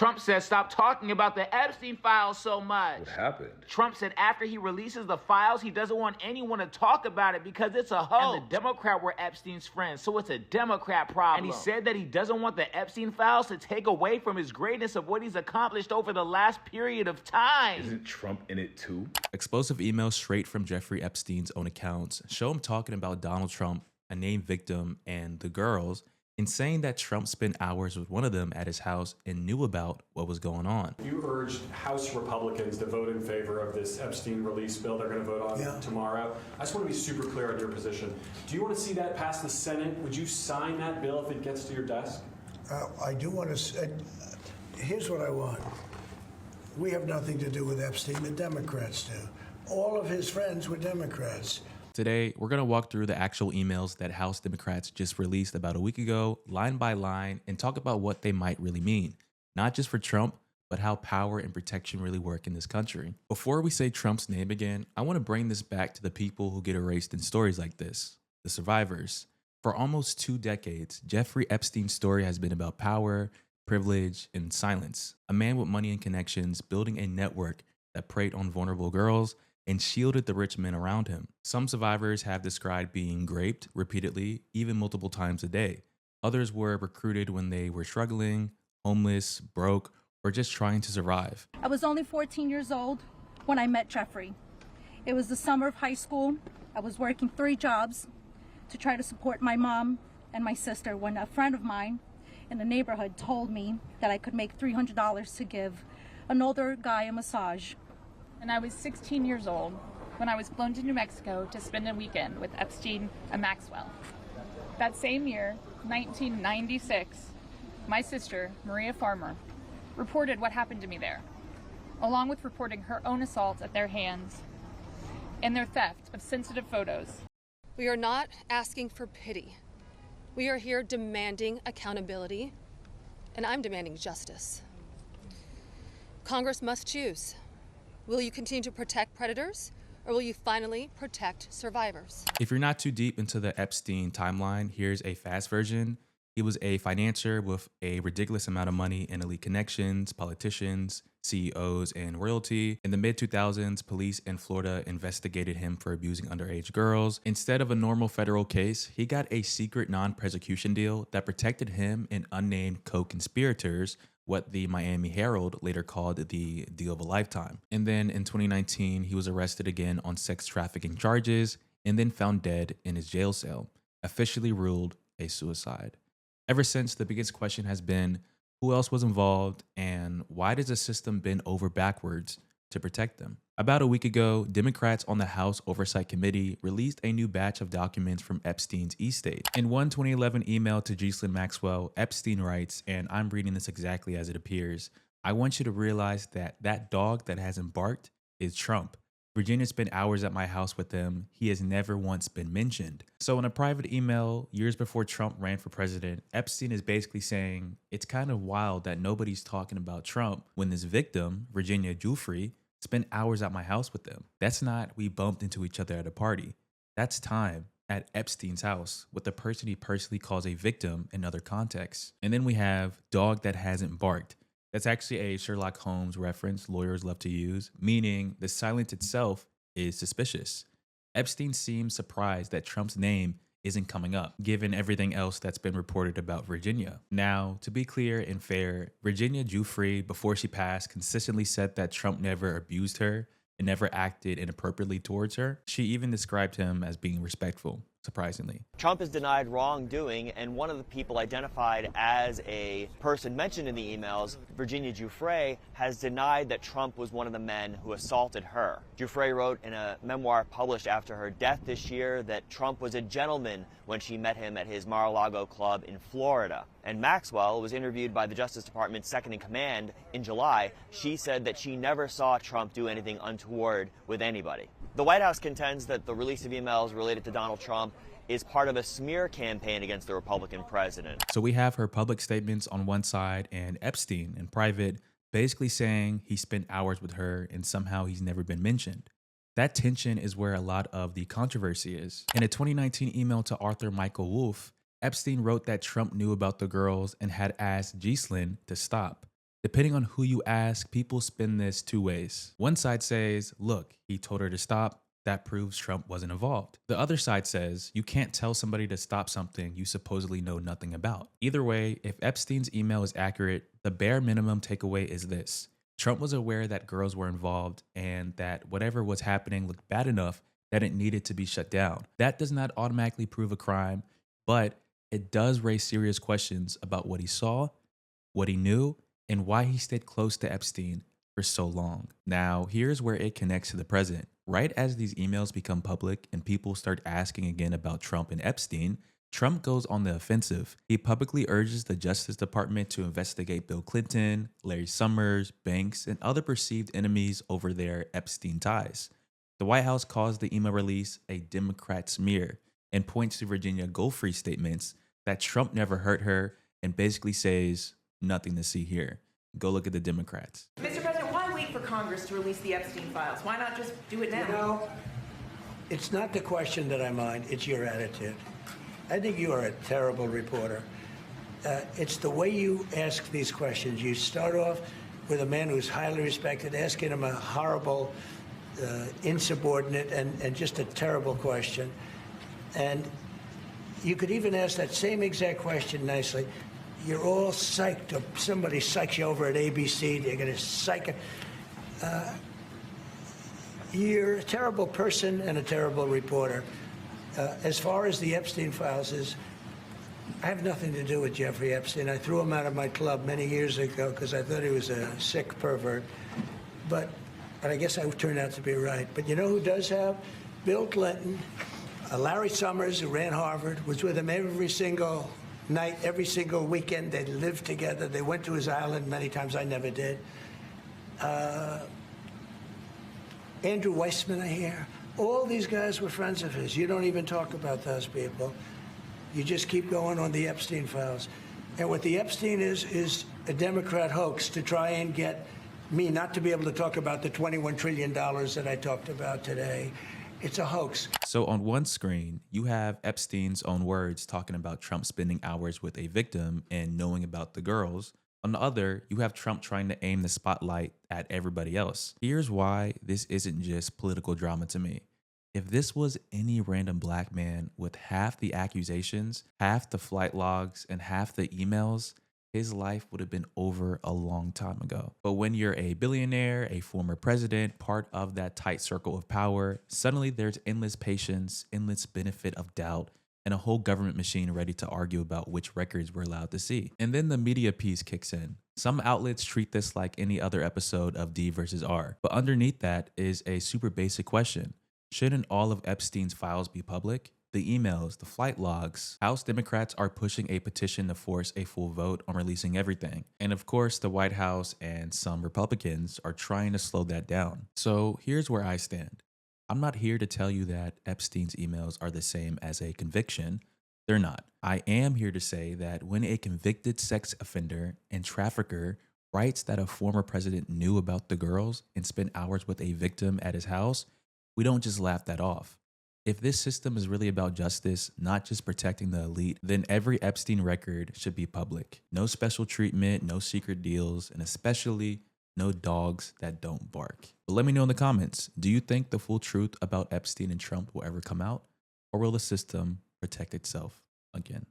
Trump said stop talking about the Epstein files so much. What happened? Trump said after he releases the files, he doesn't want anyone to talk about it because it's a hoax. And the Democrat were Epstein's friends, so it's a Democrat problem. And he said that he doesn't want the Epstein files to take away from his greatness of what he's accomplished over the last period of time. Isn't Trump in it too? Explosive emails straight from Jeffrey Epstein's own accounts show him talking about Donald Trump, a named victim, and the girls, and saying that Trump spent hours with one of them at his house and knew about what was going on. You urged House Republicans to vote in favor of this Epstein release bill they're going to vote on tomorrow. I just want to be super clear on your position. Do you want to see that pass the Senate? Would you sign that bill if it gets to your desk? I do want to. Here's what I want. We have nothing to do with Epstein. The Democrats do. All of his friends were Democrats. Today, we're going to walk through the actual emails that House Democrats just released about a week ago, line by line, and talk about what they might really mean, not just for Trump, but how power and protection really work in this country. Before we say Trump's name again, I want to bring this back to the people who get erased in stories like this, the survivors. For almost 2 decades, Jeffrey Epstein's story has been about power, privilege, and silence. A man with money and connections building a network that preyed on vulnerable girls and shielded the rich men around him. Some survivors have described being raped repeatedly, even multiple times a day. Others were recruited when they were struggling, homeless, broke, or just trying to survive. I was only 14 years old when I met Jeffrey. It was the summer of high school. I was working 3 jobs to try to support my mom and my sister when a friend of mine in the neighborhood told me that I could make $300 to give an older guy a massage. And I was 16 years old when I was flown to New Mexico to spend a weekend with Epstein and Maxwell. That same year, 1996, my sister, Maria Farmer, reported what happened to me there, along with reporting her own assaults at their hands and their theft of sensitive photos. We are not asking for pity. We are here demanding accountability, and I'm demanding justice. Congress must choose. Will you continue to protect predators, or will you finally protect survivors? If you're not too deep into the Epstein timeline, here's a fast version. He was a financier with a ridiculous amount of money and elite connections, politicians, CEOs, and royalty. In the mid-2000s, police in Florida investigated him for abusing underage girls. Instead of a normal federal case, he got a secret non-prosecution deal that protected him and unnamed co-conspirators, what the Miami Herald later called the deal of a lifetime. And then in 2019, he was arrested again on sex trafficking charges and then found dead in his jail cell, officially ruled a suicide. Ever since, the biggest question has been, who else was involved and why does the system bend over backwards to protect them? About a week ago, Democrats on the House Oversight Committee released a new batch of documents from Epstein's estate. In one 2011 email to Ghislaine Maxwell, Epstein writes, and I'm reading this exactly as it appears, "I want you to realize that that dog that hasn't barked is Trump. Virginia spent hours at my house with him. He has never once been mentioned." So in a private email years before Trump ran for president, Epstein is basically saying, it's kind of wild that nobody's talking about Trump when this victim, Virginia Giuffre, spent hours at my house with them. That's not we bumped into each other at a party. That's time at Epstein's house with the person he personally calls a victim in other contexts. And then we have dog that hasn't barked. That's actually a Sherlock Holmes reference lawyers love to use, meaning the silence itself is suspicious. Epstein seems surprised that Trump's name isn't coming up, given everything else that's been reported about Virginia. Now, to be clear and fair, Virginia Giuffre, before she passed, consistently said that Trump never abused her and never acted inappropriately towards her. She even described him as being respectful, surprisingly. Trump has denied wrongdoing, and one of the people identified as a person mentioned in the emails, Virginia Giuffre, has denied that Trump was one of the men who assaulted her. Giuffre wrote in a memoir published after her death this year that Trump was a gentleman when she met him at his Mar-a-Lago club in Florida. And Maxwell was interviewed by the Justice Department's second-in-command in July. She said that she never saw Trump do anything untoward with anybody. The White House contends that the release of emails related to Donald Trump is part of a smear campaign against the Republican president. So we have her public statements on one side and Epstein in private basically saying he spent hours with her and somehow he's never been mentioned. That tension is where a lot of the controversy is. In a 2019 email to Arthur Michael Wolff, Epstein wrote that Trump knew about the girls and had asked Ghislaine to stop. Depending on who you ask, people spin this two ways. One side says, look, he told her to stop. That proves Trump wasn't involved. The other side says, you can't tell somebody to stop something you supposedly know nothing about. Either way, if Epstein's email is accurate, the bare minimum takeaway is this. Trump was aware that girls were involved and that whatever was happening looked bad enough that it needed to be shut down. That does not automatically prove a crime, but it does raise serious questions about what he saw, what he knew, and why he stayed close to Epstein for so long. Now, here's where it connects to the present. Right as these emails become public and people start asking again about Trump and Epstein, Trump goes on the offensive. He publicly urges the Justice Department to investigate Bill Clinton, Larry Summers, Banks, and other perceived enemies over their Epstein ties. The White House calls the email release a Democrat smear and points to Virginia Giuffre's statements that Trump never hurt her and basically says, nothing to see here. Go look at the Democrats. Mr. President, why wait for Congress to release the Epstein files? Why not just do it now? You know, it's not the question that I mind, it's your attitude. I think you are a terrible reporter. It's the way you ask these questions. You start off with a man who's highly respected, asking him a horrible, insubordinate, and just a terrible question. And you could even ask that same exact question nicely. You're all psyched, or somebody psychs you over at ABC, they're going to psych it. You're a terrible person and a terrible reporter. As far as the Epstein files is, I have nothing to do with Jeffrey Epstein. I threw him out of my club many years ago because I thought he was a sick pervert. And I guess I turned out to be right. But you know who does have? Bill Clinton, Larry Summers, who ran Harvard, was with him every single night, every single weekend. They lived together. They went to his island many times. I never did. Andrew Weissman, I hear. All these guys were friends of his. You don't even talk about those people. You just keep going on the Epstein files. And what the Epstein is a Democrat hoax to try and get me not to be able to talk about the $21 trillion that I talked about today. It's a hoax. So on one screen, you have Epstein's own words talking about Trump spending hours with a victim and knowing about the girls. On the other, you have Trump trying to aim the spotlight at everybody else. Here's why this isn't just political drama to me. If this was any random black man with half the accusations, half the flight logs, and half the emails, his life would have been over a long time ago. But when you're a billionaire, a former president, part of that tight circle of power, suddenly there's endless patience, endless benefit of doubt, and a whole government machine ready to argue about which records we're allowed to see. And then the media piece kicks in. Some outlets treat this like any other episode of D versus R, but underneath that is a super basic question. Shouldn't all of Epstein's files be public? The emails, the flight logs. House Democrats are pushing a petition to force a full vote on releasing everything. And of course, the White House and some Republicans are trying to slow that down. So here's where I stand. I'm not here to tell you that Epstein's emails are the same as a conviction. They're not. I am here to say that when a convicted sex offender and trafficker writes that a former president knew about the girls and spent hours with a victim at his house, we don't just laugh that off. If this system is really about justice, not just protecting the elite, then every Epstein record should be public. No special treatment, no secret deals, and especially no dogs that don't bark. But let me know in the comments, do you think the full truth about Epstein and Trump will ever come out? Or will the system protect itself again?